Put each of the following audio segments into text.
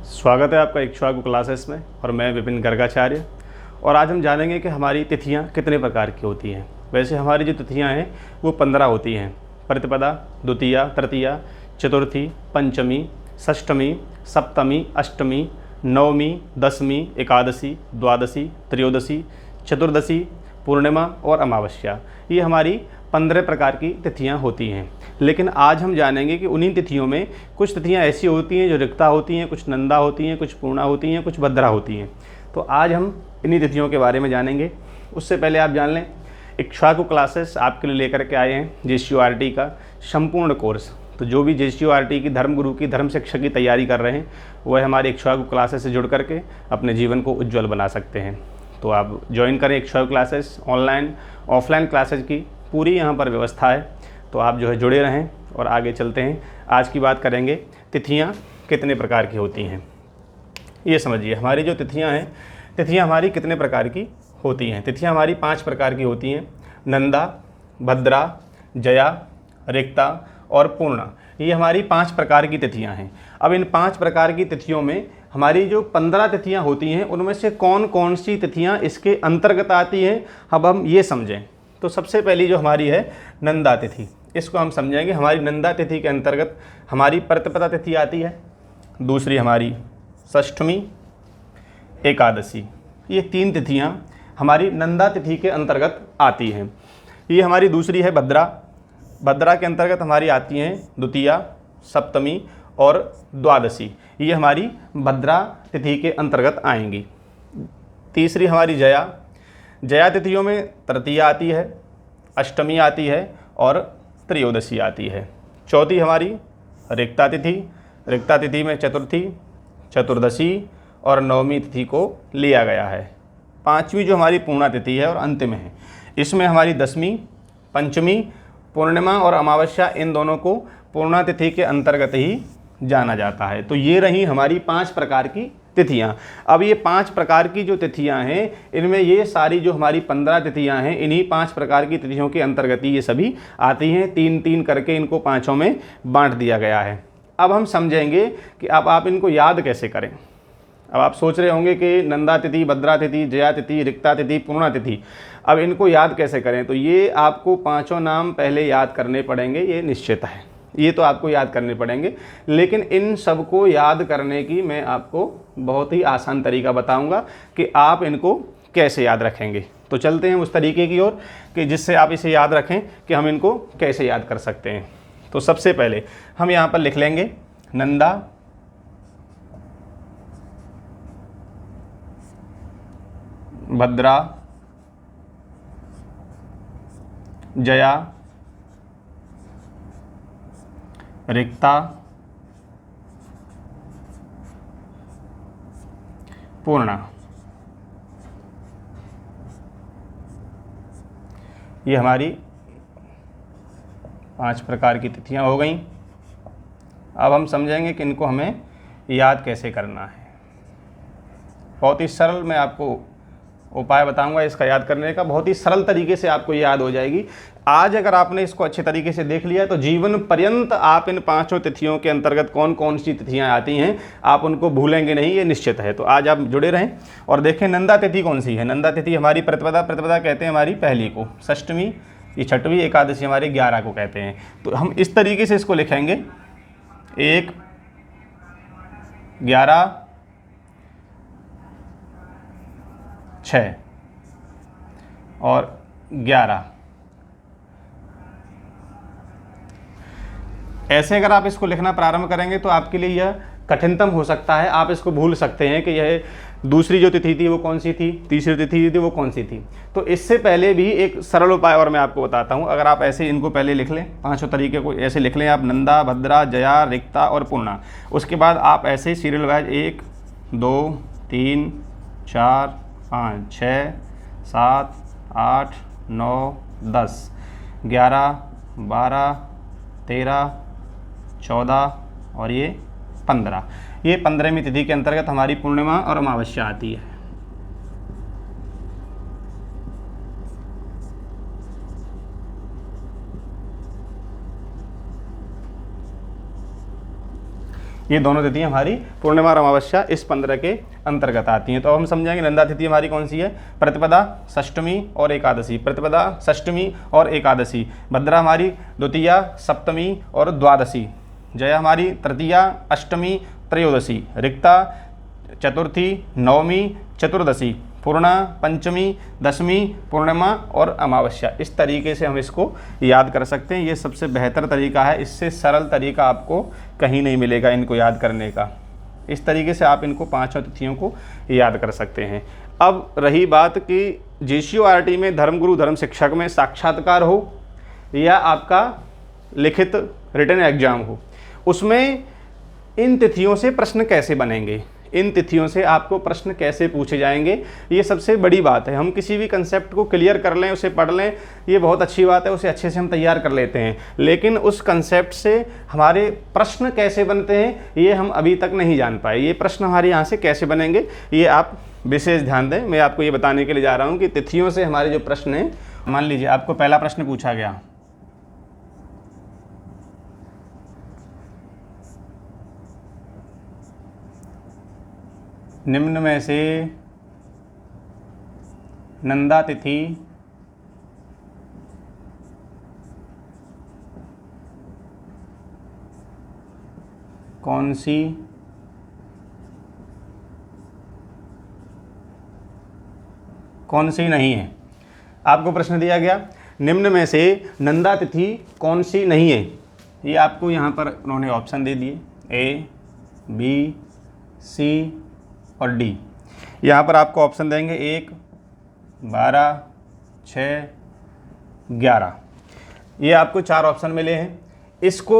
स्वागत है आपका इक्ष्वाकु क्लासेस में और मैं विपिन गर्गाचार्य। और आज हम जानेंगे कि हमारी तिथियां कितने प्रकार की होती हैं। वैसे हमारी जो तिथियां हैं वो 15 होती हैं। प्रतिपदा, द्वितीया, तृतीया, चतुर्थी, पंचमी, षष्ठमी, सप्तमी, अष्टमी, नवमी, दसवीं, एकादशी, द्वादशी, त्रयोदशी, चतुर्दशी, पूर्णिमा और अमावस्या। ये हमारी 15 प्रकार की तिथियां होती हैं। लेकिन आज हम जानेंगे कि उन्हीं तिथियों में कुछ तिथियां ऐसी होती हैं जो रिक्ता होती हैं, कुछ नंदा होती हैं, कुछ पूर्णा होती हैं, कुछ भद्रा होती हैं। तो आज हम इन्हीं तिथियों के बारे में जानेंगे। उससे पहले आप जान लें, इक्ष्वाकु क्लासेस आपके लिए लेकर के आए हैं JCURT का संपूर्ण कोर्स। तो जो भी JCURT की धर्मगुरु की धर्म शिक्षा की तैयारी कर रहे हैं वह हमारे इक्ष्वाकु क्लासेस से जुड़ करके अपने जीवन को उज्ज्वल बना सकते हैं। तो आप ज्वाइन करें Ikshvaku classes. Online offline classes की पूरी यहाँ पर व्यवस्था है। तो आप जो है जुड़े रहें और आगे चलते हैं। आज की बात करेंगे तिथियाँ कितने प्रकार की होती हैं। ये समझिए, हमारी जो तिथियाँ हैं, तिथियाँ हमारी कितने प्रकार की होती हैं। तिथियाँ हमारी 5 प्रकार की होती हैं। नंदा, भद्रा, जया, रिक्ता और पूर्णा। ये हमारी 5 प्रकार की तिथियाँ हैं। अब इन 5 प्रकार की तिथियों में हमारी जो 15 तिथियाँ होती हैं उनमें से कौन कौन सी तिथियाँ इसके अंतर्गत आती हैं, अब हम ये समझें। तो सबसे पहली जो हमारी है नंदा तिथि, इसको हम समझेंगे। हमारी नंदा तिथि के अंतर्गत हमारी प्रतिपदा तिथि आती है। दूसरी हमारी षष्ठमी, एकादशी। ये 3 तिथियां हमारी नंदा तिथि के अंतर्गत आती हैं। ये हमारी दूसरी है भद्रा। भद्रा के अंतर्गत हमारी आती हैं द्वितीया, सप्तमी और द्वादशी। ये हमारी भद्रा तिथि के अंतर्गत आएंगी। तीसरी हमारी जया। जया तिथियों में तृतीया आती है, अष्टमी आती है और त्रयोदशी आती है। चौथी हमारी रिक्ता तिथि। रिक्ता तिथि में चतुर्थी, चतुर्दशी और नवमी तिथि को लिया गया है। पांचवी जो हमारी पूर्णा तिथि है और अंतिम है, इसमें हमारी दसवीं, पंचमी, पूर्णिमा और अमावस्या, इन दोनों को पूर्णा तिथि के अंतर्गत ही जाना जाता है। तो ये रही हमारी 5 प्रकार की तिथियां। अब ये 5 प्रकार की जो तिथियां हैं, इनमें ये सारी जो हमारी 15 तिथियां हैं, इन्हीं 5 प्रकार की तिथियों के अंतर्गत ही ये सभी आती हैं। 3-3 करके इनको 5 में बांट दिया गया है। अब हम समझेंगे कि अब आप इनको याद कैसे करें। अब आप सोच रहे होंगे कि नंदा तिथि, भद्रा तिथि, जया तिथि, रिक्ता तिथि, पूर्णा तिथि, अब इनको याद कैसे करें। तो ये आपको 5 नाम पहले याद करने पड़ेंगे, ये निश्चित है। ये तो आपको याद करने पड़ेंगे, लेकिन इन सबको याद करने की मैं आपको बहुत ही आसान तरीका बताऊंगा कि आप इनको कैसे याद रखेंगे। तो चलते हैं उस तरीके की ओर कि जिससे आप इसे याद रखें कि हम इनको कैसे याद कर सकते हैं। तो सबसे पहले हम यहाँ पर लिख लेंगे नंदा, भद्रा, जया, रिक्ता, पूर्णा। ये हमारी 5 प्रकार की तिथियां हो गई। अब हम समझेंगे कि इनको हमें याद कैसे करना है। बहुत ही सरल मैं आपको उपाय बताऊंगा इसका याद करने का। बहुत ही सरल तरीके से आपको याद हो जाएगी। आज अगर आपने इसको अच्छे तरीके से देख लिया तो जीवन पर्यंत आप इन 5 तिथियों के अंतर्गत कौन कौन सी तिथियां आती हैं आप उनको भूलेंगे नहीं, ये निश्चित है। तो आज आप जुड़े रहें और देखें नंदा तिथि कौन सी है। नंदा तिथि हमारी प्रतिपदा, प्रतिपदा कहते हैं हमारी पहली को, षष्ठमी ये छठवीं, एकादशी हमारी 11 को कहते हैं। तो हम इस तरीके से इसको लिखेंगे 1, 11, 6 और 11। ऐसे अगर आप इसको लिखना प्रारंभ करेंगे तो आपके लिए यह कठिनतम हो सकता है। आप इसको भूल सकते हैं कि यह दूसरी जो तिथि थी वो कौन सी थी, तीसरी तिथि थी वो कौन सी थी। तो इससे पहले भी एक सरल उपाय और मैं आपको बताता हूँ। अगर आप ऐसे इनको पहले लिख लें, 5 तरीके को ऐसे लिख लें आप, नंदा, भद्रा, जया, रिक्ता और पूर्णा। उसके बाद आप ऐसे सीरियल वाइज 1, 2, 3, 4, 5, 6, 7, 8, 9, 10, 11, 12, 13, 14 और ये 15। ये 15वीं तिथि के अंतर्गत हमारी पूर्णिमा और अमावस्या आती है। ये दोनों तिथियां हमारी पूर्णिमा और अमावस्या इस 15 के अंतर्गत आती हैं। तो अब हम समझेंगे नंदा तिथि हमारी कौन सी है। प्रतिपदा, षष्टमी और एकादशी, प्रतिपदा, षष्टमी और एकादशी। भद्रा हमारी द्वितीया, सप्तमी और द्वादशी। जया हमारी तृतीया, अष्टमी, त्रयोदशी। रिक्ता चतुर्थी, नवमी, चतुर्दशी। पूर्णा पंचमी, दशमी, पूर्णिमा और अमावस्या। इस तरीके से हम इसको याद कर सकते हैं। ये सबसे बेहतर तरीका है, इससे सरल तरीका आपको कहीं नहीं मिलेगा इनको याद करने का। इस तरीके से आप इनको पांचों तिथियों को याद कर सकते हैं। अब रही बात कि JCORT में धर्मगुरु धर्म शिक्षक में साक्षात्कार हो या आपका लिखित रिटन एग्जाम हो, उसमें इन तिथियों से प्रश्न कैसे बनेंगे, इन तिथियों से आपको प्रश्न कैसे पूछे जाएंगे, ये सबसे बड़ी बात है। हम किसी भी कंसेप्ट को क्लियर कर लें, उसे पढ़ लें, ये बहुत अच्छी बात है, उसे अच्छे से हम तैयार कर लेते हैं, लेकिन उस कंसेप्ट से हमारे प्रश्न कैसे बनते हैं ये हम अभी तक नहीं जान पाए। ये प्रश्न हमारे यहाँ से कैसे बनेंगे ये आप विशेष ध्यान दें। मैं आपको ये बताने के लिए जा रहा हूँ कि तिथियों से हमारे जो प्रश्न हैं, मान लीजिए आपको पहला प्रश्न पूछा गया, निम्न में से नंदा तिथि कौन सी नहीं है। आपको प्रश्न दिया गया निम्न में से नंदा तिथि कौन सी नहीं है। ये आपको यहाँ पर उन्होंने ऑप्शन दे दिए A, B, C और D। यहाँ पर आपको ऑप्शन देंगे 1, 12, 6, 11। ये आपको 4 ऑप्शन मिले हैं। इसको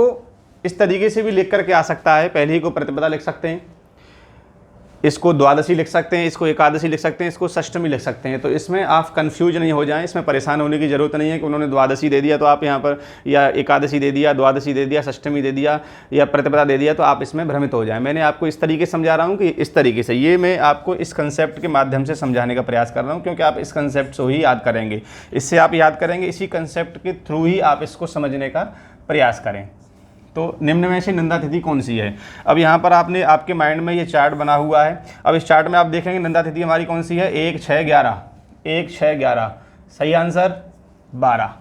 इस तरीके से भी लिख करके आ सकता है। पहले ही को प्रतिपदा लिख सकते हैं, इसको द्वादशी लिख सकते हैं, इसको एकादशी लिख सकते हैं, इसको षष्टमी लिख सकते हैं। तो इसमें आप कंफ्यूज नहीं हो जाएं, इसमें परेशान होने की ज़रूरत नहीं है कि उन्होंने द्वादशी दे दिया तो आप यहाँ पर, या एकादशी दे दिया, द्वादशी दे दिया, षष्टमी दे दिया या प्रतिपदा दे दिया तो आप इसमें भ्रमित हो जाएं। मैंने आपको इस तरीके से समझा रहा हूँ कि इस तरीके से, ये मैं आपको इस कंसेप्ट के माध्यम से समझाने का प्रयास कर रहा हूँ, क्योंकि आप इस कंसेप्ट से ही याद करेंगे, इससे आप याद करेंगे, इसी कंसेप्ट के थ्रू ही आप इसको समझने का प्रयास करें। तो निम्न में से नंदा तिथि कौन सी है। अब यहाँ पर आपने आपके माइंड में ये चार्ट बना हुआ है। अब इस चार्ट में आप देखेंगे नंदा तिथि हमारी कौन सी है, 1, 6, 11, 1, 6, 11। सही आंसर 12।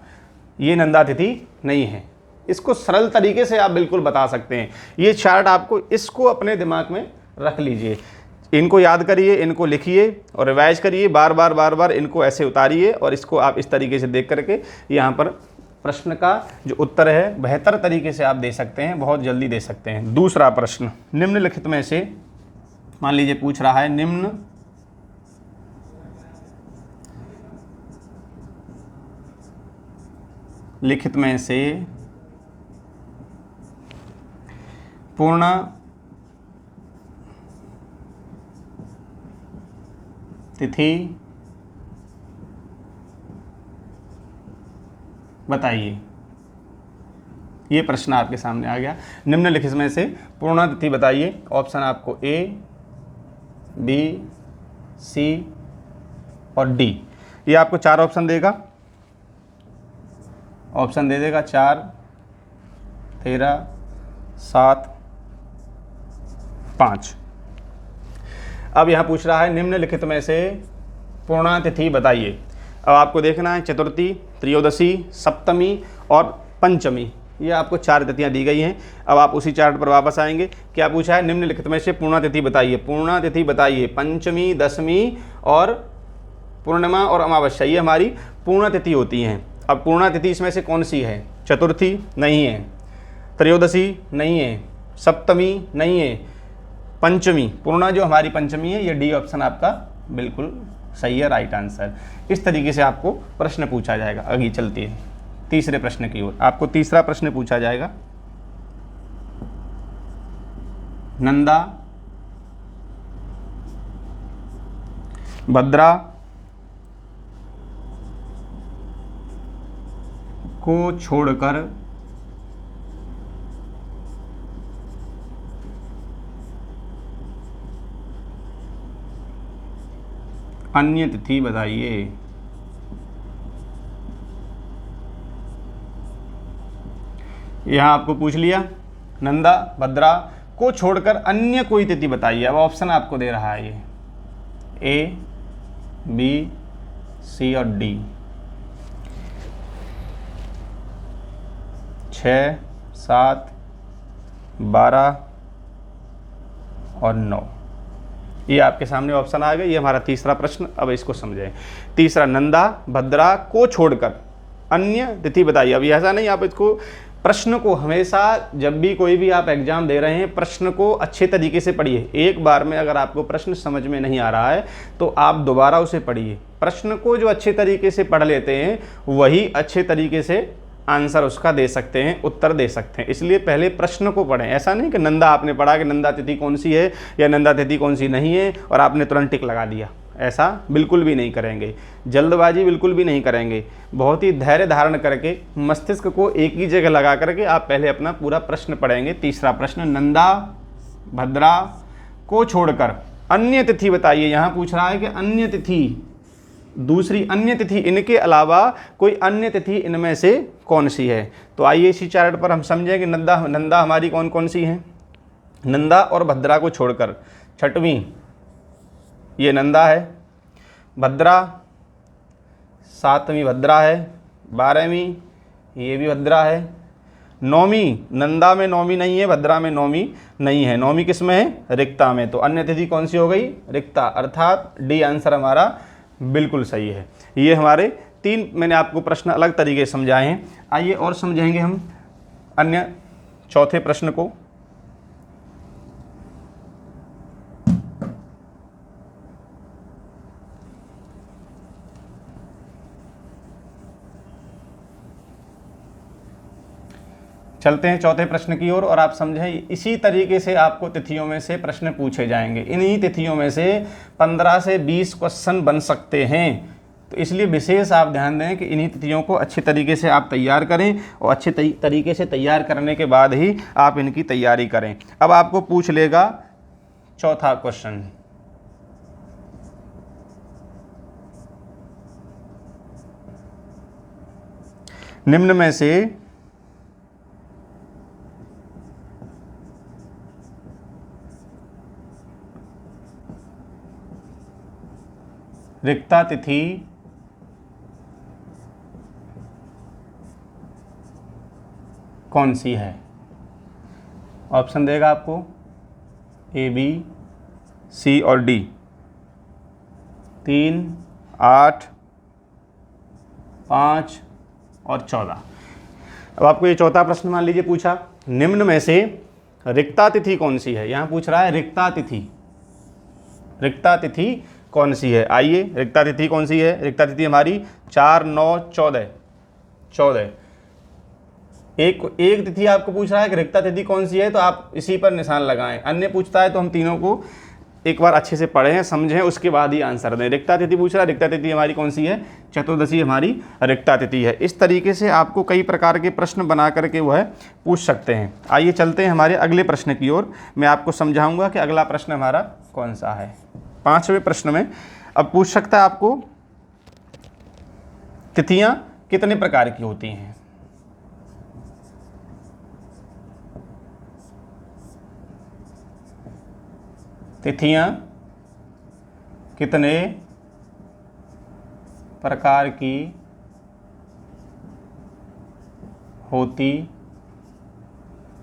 ये नंदा तिथि नहीं है। इसको सरल तरीके से आप बिल्कुल बता सकते हैं। ये चार्ट आपको, इसको अपने दिमाग में रख लीजिए, इनको याद करिए, इनको लिखिए और रिवाइज करिए, बार बार इनको ऐसे उतारिए और इसको आप इस तरीके से देख करके यहाँ पर प्रश्न का जो उत्तर है बेहतर तरीके से आप दे सकते हैं, बहुत जल्दी दे सकते हैं। दूसरा प्रश्न, निम्नलिखित में से, मान लीजिए पूछ रहा है निम्न लिखित में से पूर्ण तिथि बताइए। ये प्रश्न आपके सामने आ गया, निम्नलिखित में से पूर्ण तिथि बताइए। ऑप्शन आपको A, B, C और D। ये आपको 4 ऑप्शन देगा, ऑप्शन दे देगा 4, 13, 7, 5। अब यहाँ पूछ रहा है निम्नलिखित में से पूर्ण तिथि बताइए। अब आपको देखना है चतुर्थी, त्रयोदशी, सप्तमी और पंचमी। ये आपको 4 तिथियां दी गई हैं। अब आप उसी चार्ट पर वापस आएंगे। क्या पूछा है, निम्नलिखित में से पूर्ण तिथि बताइए। पूर्ण तिथि बताइए, पंचमी, दशमी और पूर्णिमा और अमावस्या, ये हमारी पूर्ण तिथि होती हैं। अब पूर्ण तिथि इसमें से कौन सी है, चतुर्थी नहीं है, त्रयोदशी नहीं है, सप्तमी नहीं है, पंचमी, पूर्णा जो हमारी पंचमी है, ये D ऑप्शन आपका बिल्कुल सही है, राइट आंसर। इस तरीके से आपको प्रश्न पूछा जाएगा। आगे चलती है तीसरे प्रश्न की ओर। आपको तीसरा प्रश्न पूछा जाएगा, नंदा, भद्रा को छोड़कर अन्य तिथि बताइए। यहाँ आपको पूछ लिया नंदा, भद्रा को छोड़कर अन्य कोई तिथि बताइए। अब ऑप्शन आपको दे रहा है ये ए, बी, सी और डी। 6, 7, 12 और 9, ये आपके सामने ऑप्शन आ गए। ये हमारा तीसरा प्रश्न। अब इसको समझें। तीसरा, नंदा भद्रा को छोड़कर अन्य तिथि बताइए। अब ऐसा नहीं, आप इसको प्रश्न को हमेशा जब भी कोई भी आप एग्जाम दे रहे हैं प्रश्न को अच्छे तरीके से पढ़िए। एक बार में अगर आपको प्रश्न समझ में नहीं आ रहा है तो आप दोबारा उसे पढ़िए। प्रश्न को जो अच्छे तरीके से पढ़ लेते हैं वही अच्छे तरीके से आंसर उसका दे सकते हैं, उत्तर दे सकते हैं। इसलिए पहले प्रश्न को पढ़ें। ऐसा नहीं कि नंदा आपने पढ़ा कि नंदा तिथि कौन सी है या नंदा तिथि कौन सी नहीं है और आपने तुरंत टिक लगा दिया। ऐसा बिल्कुल भी नहीं करेंगे, जल्दबाजी बिल्कुल भी नहीं करेंगे। बहुत ही धैर्य धारण करके मस्तिष्क को एक ही जगह लगा करके आप पहले अपना पूरा प्रश्न पढ़ेंगे। तीसरा प्रश्न, नंदा भद्रा को छोड़कर अन्य तिथि बताइए। यहाँ पूछ रहा है कि अन्य तिथि, दूसरी अन्य तिथि, इनके अलावा कोई अन्य तिथि इनमें से कौन सी है। तो आइए इसी चार्ट पर हम समझें कि नंदा हमारी कौन कौन सी हैं। नंदा और भद्रा को छोड़कर छठवीं ये नंदा है, भद्रा 7वीं भद्रा है, 12वीं ये भी भद्रा है, 9वीं नंदा में 9वीं नहीं है, भद्रा में 9वीं नहीं है। 9वीं किस में है? रिक्ता में। तो अन्य तिथि कौन सी हो गई? रिक्ता, अर्थात डी आंसर हमारा बिल्कुल सही है। ये हमारे 3 मैंने आपको प्रश्न अलग तरीके से समझाए हैं। आइए और समझेंगे हम अन्य चौथे प्रश्न को। चलते हैं चौथे प्रश्न की ओर और आप समझें इसी तरीके से आपको तिथियों में से प्रश्न पूछे जाएंगे। इन्हीं तिथियों में से 15 से 20 क्वेश्चन बन सकते हैं। तो इसलिए विशेष आप ध्यान दें कि इन्हीं तिथियों को अच्छे तरीके से आप तैयार करें और अच्छे तरीके से तैयार करने के बाद ही आप इनकी तैयारी करें। अब आपको पूछ लेगा चौथा क्वेश्चन, निम्न में से रिक्ता तिथि कौन सी है। ऑप्शन देगा आपको ए, बी, सी और डी। 3, 8, 5 और 14। अब आपको ये चौथा प्रश्न मान लीजिए पूछा, निम्न में से रिक्ता तिथि कौन सी है। यहाँ पूछ रहा है रिक्ता तिथि, रिक्ता तिथि कौन सी है। आइए रिक्ता तिथि कौन सी है। रिक्ता तिथि हमारी 4, 9, 14। एक तिथि आपको पूछ रहा है कि रिक्ता तिथि कौन सी है तो आप इसी पर निशान लगाएं। अन्य पूछता है तो हम तीनों को एक बार अच्छे से पढ़ें, समझें, उसके बाद ही आंसर दें। रिक्ता तिथि पूछ रहा है, रिक्ता तिथि हमारी कौन सी है? चतुर्दशी हमारी रिक्ता तिथि है। इस तरीके से आपको कई प्रकार के प्रश्न बना करके वह पूछ सकते हैं। आइए चलते हैं हमारे अगले प्रश्न की ओर। मैं आपको समझाऊंगा कि अगला प्रश्न हमारा कौन सा है। 5वें प्रश्न में अब पूछ सकता है आपको तिथियां कितने प्रकार की होती हैं। तिथियां कितने प्रकार की होती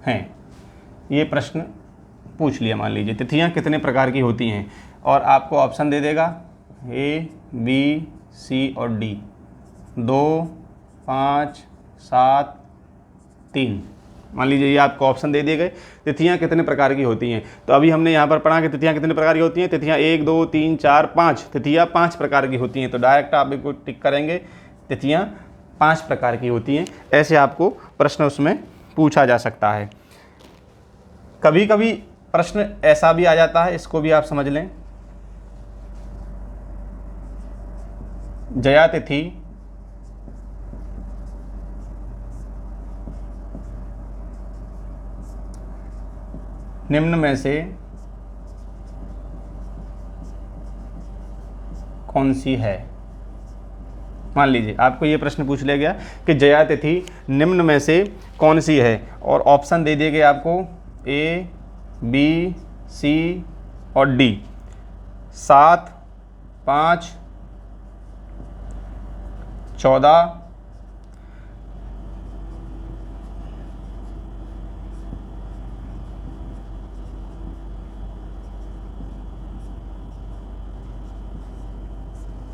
हैं, ये प्रश्न पूछ लिया। मान लीजिए तिथियां कितने प्रकार की होती हैं और आपको ऑप्शन दे देगा ए, बी, सी और डी। 2, 5, 7, 3। मान लीजिए ये आपको ऑप्शन दे दिए गए तिथियां कितने प्रकार की होती हैं। तो अभी हमने यहाँ पर पढ़ा कि तिथियां कितने प्रकार की होती हैं। तिथियां 1, 2, 3, 4, 5। तिथियां 5 प्रकार की होती हैं। तो डायरेक्ट आप इसको टिक करेंगे, तिथियां 5 प्रकार की होती हैं। ऐसे आपको प्रश्न उसमें पूछा जा सकता है। कभी कभी प्रश्न ऐसा भी आ जाता है, इसको भी आप समझ लें। जया तिथि निम्न में से कौन सी है। मान लीजिए आपको ये प्रश्न पूछ लिया गया कि जया तिथि निम्न में से कौन सी है और ऑप्शन दे दिए गए आपको ए, बी, सी और डी। 7, 5, 14,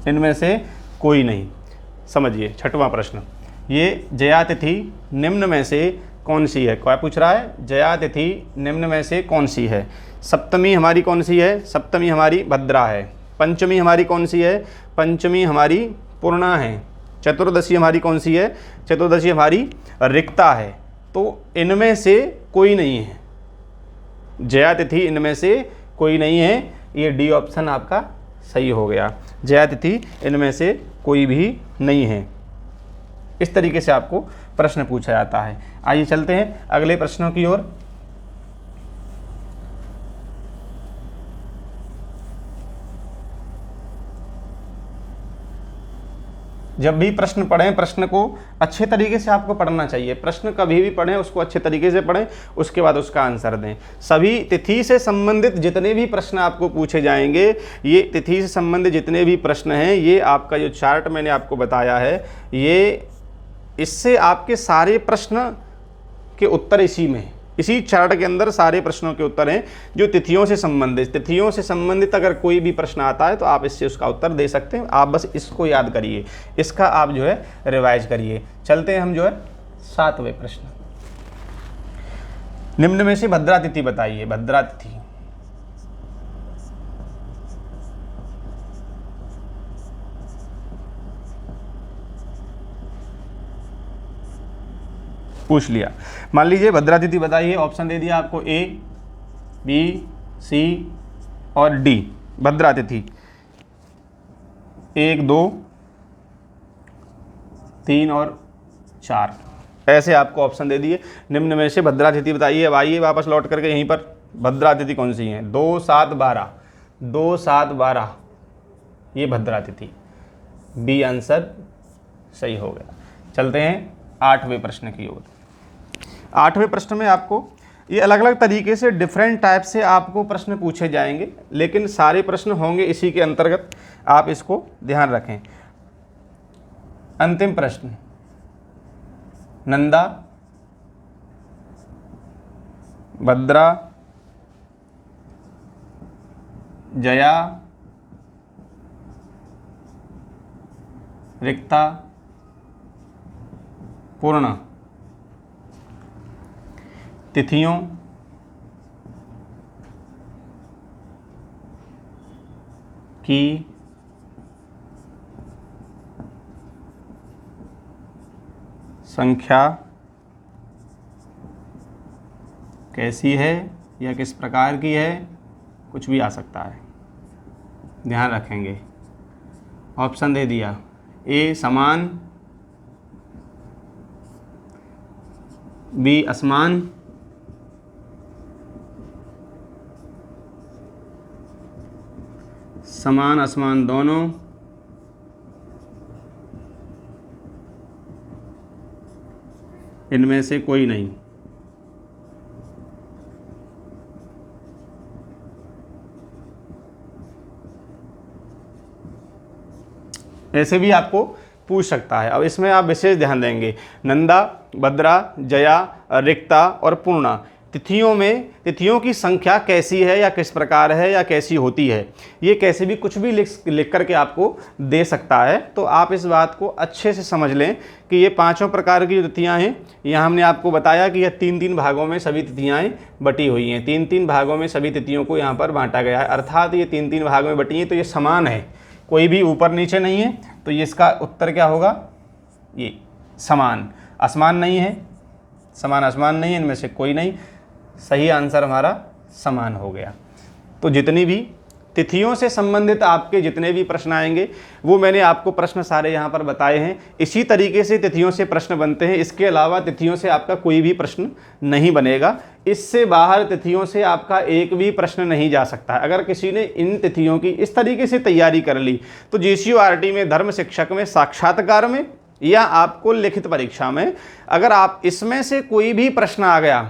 इनमें से कोई नहीं। समझिए 6वां प्रश्न, ये जया तिथि निम्न में से कौन सी है? क्या पूछ रहा है? जया तिथि निम्न में से कौन सी है? सप्तमी हमारी कौन सी है? सप्तमी हमारी भद्रा है। पंचमी हमारी कौन सी है? पंचमी हमारी पूर्णा है। चतुर्दशी हमारी कौन सी है? चतुर्दशी हमारी रिक्ता है। तो इनमें से कोई नहीं है, जया तिथि इनमें से कोई नहीं है। ये डी ऑप्शन आपका सही हो गया। जया तिथि इनमें से कोई भी नहीं है। इस तरीके से आपको प्रश्न पूछा जाता है। आइए चलते हैं अगले प्रश्नों की ओर। जब भी प्रश्न पढ़ें, प्रश्न को अच्छे तरीके से आपको पढ़ना चाहिए। प्रश्न कभी भी पढ़ें, उसको अच्छे तरीके से पढ़ें, उसके बाद उसका आंसर दें। सभी तिथि से संबंधित जितने भी प्रश्न आपको पूछे जाएंगे, ये तिथि से संबंधित जितने भी प्रश्न हैं, ये आपका जो चार्ट मैंने आपको बताया है, ये इससे आपके सारे प्रश्न के उत्तर इसी में हैं। इसी चार्ट के अंदर सारे प्रश्नों के उत्तर हैं जो तिथियों से संबंधित। तिथियों से संबंधित अगर कोई भी प्रश्न आता है तो आप इससे उसका उत्तर दे सकते हैं। आप बस इसको याद करिए, इसका आप जो है रिवाइज करिए। चलते हैं हम जो है 7वें प्रश्न। निम्न में से भद्रा तिथि बताइए। भद्रा तिथि पूछ लिया। मान लीजिए भद्रा तिथि बताइए, ऑप्शन दे दिया आपको ए, बी, सी और डी। भद्रा तिथि 1, 2, 3 और 4 ऐसे आपको ऑप्शन दे दिए। निम्न में से भद्रा तिथि बताइए। अब आइए वापस लौट करके यहीं पर भद्रा तिथि कौन सी है? 2, 7, 12। 2, 7, 12 ये भद्रा तिथि। बी आंसर सही हो गया। चलते हैं 8वें प्रश्न की ओर। 8वें प्रश्न में आपको ये अलग अलग तरीके से डिफरेंट टाइप से आपको प्रश्न पूछे जाएंगे, लेकिन सारे प्रश्न होंगे इसी के अंतर्गत। आप इसको ध्यान रखें। अंतिम प्रश्न, नंदा, भद्रा, जया, रिक्ता, पूर्णा तिथियों की संख्या कैसी है या किस प्रकार की है? कुछ भी आ सकता है, ध्यान रखेंगे। ऑप्शन दे दिया, ए समान, बी असमान, समान असमान दोनों, इनमें से कोई नहीं। ऐसे भी आपको पूछ सकता है। अब इसमें आप विशेष ध्यान देंगे। नंदा, भद्रा, जया, रिक्ता और पूर्णा तिथियों में तिथियों की संख्या कैसी है या किस प्रकार है या कैसी होती है, ये कैसे भी कुछ भी लिख करके आपको दे सकता है। तो आप इस बात को अच्छे से समझ लें कि ये पांचों प्रकार की जो तिथियाँ हैं, यहाँ हमने आपको बताया कि यह 3-3 भागों में सभी तिथियाँ बटी हुई हैं। 3-3 भागों में सभी तिथियों को यहाँ पर बांटा गया है, अर्थात ये 3-3 भागों में बटी हैं, तो ये समान है, कोई भी ऊपर नीचे नहीं है। तो ये इसका उत्तर क्या होगा? ये समान। असमान नहीं है, समान असमान नहीं है, इनमें से कोई नहीं। सही आंसर हमारा समान हो गया। तो जितनी भी तिथियों से संबंधित आपके जितने भी प्रश्न आएंगे वो मैंने आपको प्रश्न सारे यहाँ पर बताए हैं। इसी तरीके से तिथियों से प्रश्न बनते हैं। इसके अलावा तिथियों से आपका कोई भी प्रश्न नहीं बनेगा। इससे बाहर तिथियों से आपका एक भी प्रश्न नहीं जा सकता। अगर किसी ने इन तिथियों की इस तरीके से तैयारी कर ली तो JCORT में धर्म शिक्षक में साक्षात्कार में या आपको लिखित परीक्षा में अगर आप इसमें से कोई भी प्रश्न आ गया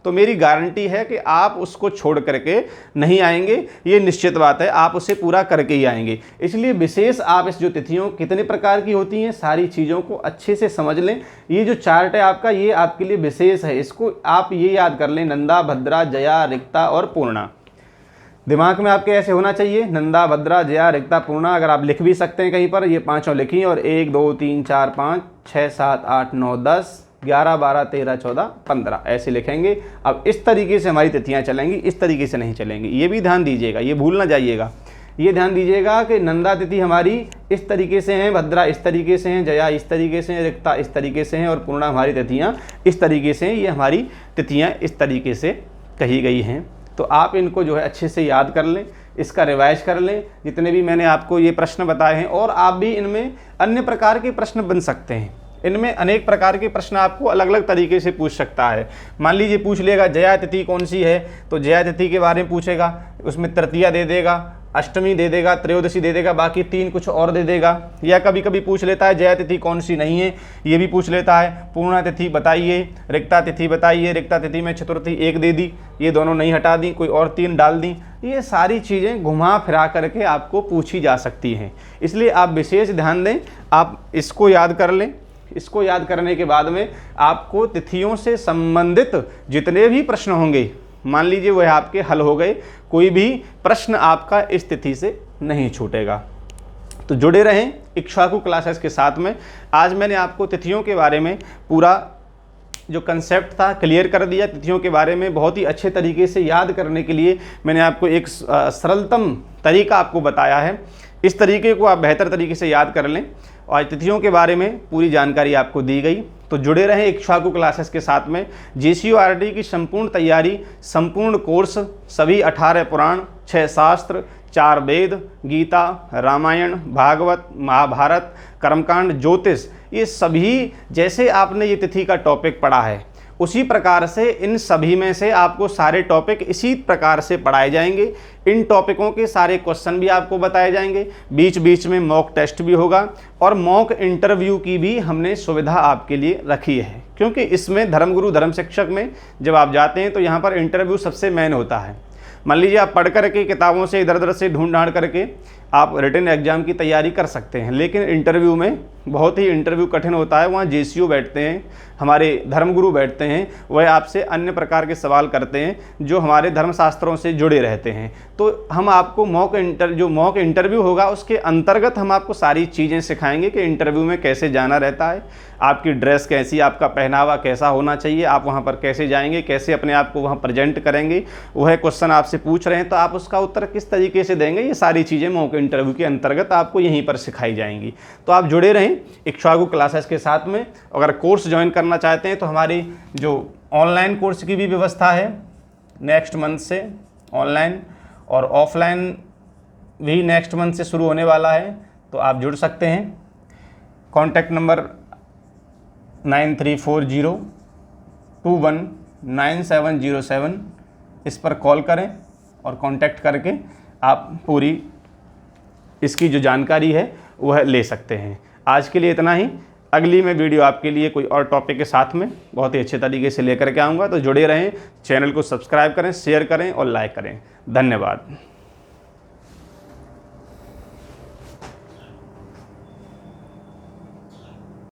तो मेरी गारंटी है कि आप उसको छोड़ करके नहीं आएंगे, ये निश्चित बात है, आप उसे पूरा करके ही आएंगे। इसलिए विशेष आप इस जो तिथियों कितने प्रकार की होती हैं सारी चीज़ों को अच्छे से समझ लें। ये जो चार्ट है आपका, ये आपके लिए विशेष है, इसको आप ये याद कर लें, नंदा, भद्रा, जया, रिक्ता और पूर्णा। दिमाग में आपके ऐसे होना चाहिए, नंदा, भद्रा, जया, रिक्ता, पूर्णा। अगर आप लिख भी सकते हैं कहीं पर, ये पाँचों लिखिए और 1 2 3 4 5 6 7 8 9 10 11 12 13 14 15 ऐसे लिखेंगे। अब इस तरीके से हमारी तिथियां चलेंगी, इस तरीके से नहीं चलेंगी। ये भी ध्यान दीजिएगा, ये भूल ना जाइएगा। ये ध्यान दीजिएगा कि नंदा तिथि हमारी इस तरीके से हैं, भद्रा इस तरीके से हैं, जया इस तरीके से हैं, रिक्ता इस तरीके से हैं और पूर्णा हमारी तिथियाँ इस तरीके से हैं। ये हमारी तिथियाँ इस तरीके से कही गई हैं। तो आप इनको जो है अच्छे से याद कर लें, इसका रिवाइज कर लें, जितने भी मैंने आपको ये प्रश्न बताए हैं। और आप भी इनमें अन्य प्रकार के प्रश्न बन सकते हैं। इनमें अनेक प्रकार के प्रश्न आपको अलग अलग तरीके से पूछ सकता है। मान लीजिए पूछ लेगा जया तिथि कौन सी है, तो जया तिथि के बारे में पूछेगा, उसमें तृतीया दे देगा, अष्टमी दे देगा, त्रयोदशी दे देगा, बाकी 3 कुछ और दे देगा। या कभी कभी पूछ लेता है जया तिथि कौन सी नहीं है, ये भी पूछ लेता है। पूर्णा तिथि बताइए, रिक्ता तिथि बताइए, रिक्ता तिथि में चतुर्थी 1 दे दी, ये दोनों नहीं हटा दी, कोई और 3 डाल दी। ये सारी चीज़ें घुमा फिरा करके आपको पूछी जा सकती हैं। इसलिए आप विशेष ध्यान दें, आप इसको याद कर लें। इसको याद करने के बाद में आपको तिथियों से संबंधित जितने भी प्रश्न होंगे, मान लीजिए वह आपके हल हो गए, कोई भी प्रश्न आपका इस तिथि से नहीं छूटेगा। तो जुड़े रहें इक्ष्वाकु क्लासेस के साथ में। आज मैंने आपको तिथियों के बारे में पूरा जो कंसेप्ट था क्लियर कर दिया। तिथियों के बारे में बहुत ही अच्छे तरीके से याद करने के लिए मैंने आपको एक सरलतम तरीका आपको बताया है। इस तरीके को आप बेहतर तरीके से याद कर लें और तिथियों के बारे में पूरी जानकारी आपको दी गई। तो जुड़े रहें इक्ष्वाकु क्लासेस के साथ में। JCORD की संपूर्ण तैयारी, संपूर्ण कोर्स, सभी 18 पुराण, 6 शास्त्र, 4 वेद, गीता, रामायण, भागवत, महाभारत, कर्मकांड, ज्योतिष, ये सभी जैसे आपने ये तिथि का टॉपिक पढ़ा है उसी प्रकार से इन सभी में से आपको सारे टॉपिक इसी प्रकार से पढ़ाए जाएंगे। इन टॉपिकों के सारे क्वेश्चन भी आपको बताए जाएंगे, बीच बीच में मॉक टेस्ट भी होगा और मॉक इंटरव्यू की भी हमने सुविधा आपके लिए रखी है। क्योंकि इसमें धर्मगुरु धर्म शिक्षक में जब आप जाते हैं तो यहाँ पर इंटरव्यू सबसे मेन होता है। मान लीजिए आप पढ़ करके किताबों से इधर उधर से ढूंढ ढांड करके आप रिटन एग्जाम की तैयारी कर सकते हैं, लेकिन इंटरव्यू में बहुत ही इंटरव्यू कठिन होता है। वहाँ JCO बैठते हैं, हमारे धर्मगुरु बैठते हैं, वह आपसे अन्य प्रकार के सवाल करते हैं जो हमारे धर्मशास्त्रों से जुड़े रहते हैं। तो हम आपको जो मॉक इंटरव्यू होगा उसके अंतर्गत हम आपको सारी चीज़ें सिखाएंगे कि इंटरव्यू में कैसे जाना रहता है, आपकी ड्रेस कैसी, आपका पहनावा कैसा होना चाहिए, आप वहाँ पर कैसे जाएंगे, कैसे अपने आप को वहाँ प्रेजेंट करेंगे। वह क्वेश्चन आपसे पूछ रहे हैं तो आप उसका उत्तर किस तरीके से देंगे, ये सारी चीज़ें मॉक इंटरव्यू के अंतर्गत आपको यहीं पर सिखाई जाएंगी। तो आप जुड़े रहें इक्ष्वाकु क्लासेस के साथ में। अगर कोर्स ज्वाइन करना चाहते हैं तो हमारी जो ऑनलाइन कोर्स की भी व्यवस्था है, नेक्स्ट मंथ से ऑनलाइन और ऑफलाइन भी नेक्स्ट मंथ से शुरू होने वाला है, तो आप जुड़ सकते हैं। कॉन्टैक्ट नंबर 9340219707, इस पर कॉल करें और कांटेक्ट करके आप पूरी इसकी जो जानकारी है वह ले सकते हैं। आज के लिए इतना ही। अगली मैं वीडियो आपके लिए कोई और टॉपिक के साथ में बहुत ही अच्छे तरीके से लेकर के आऊँगा। तो जुड़े रहें, चैनल को सब्सक्राइब करें, शेयर करें और लाइक करें। धन्यवाद।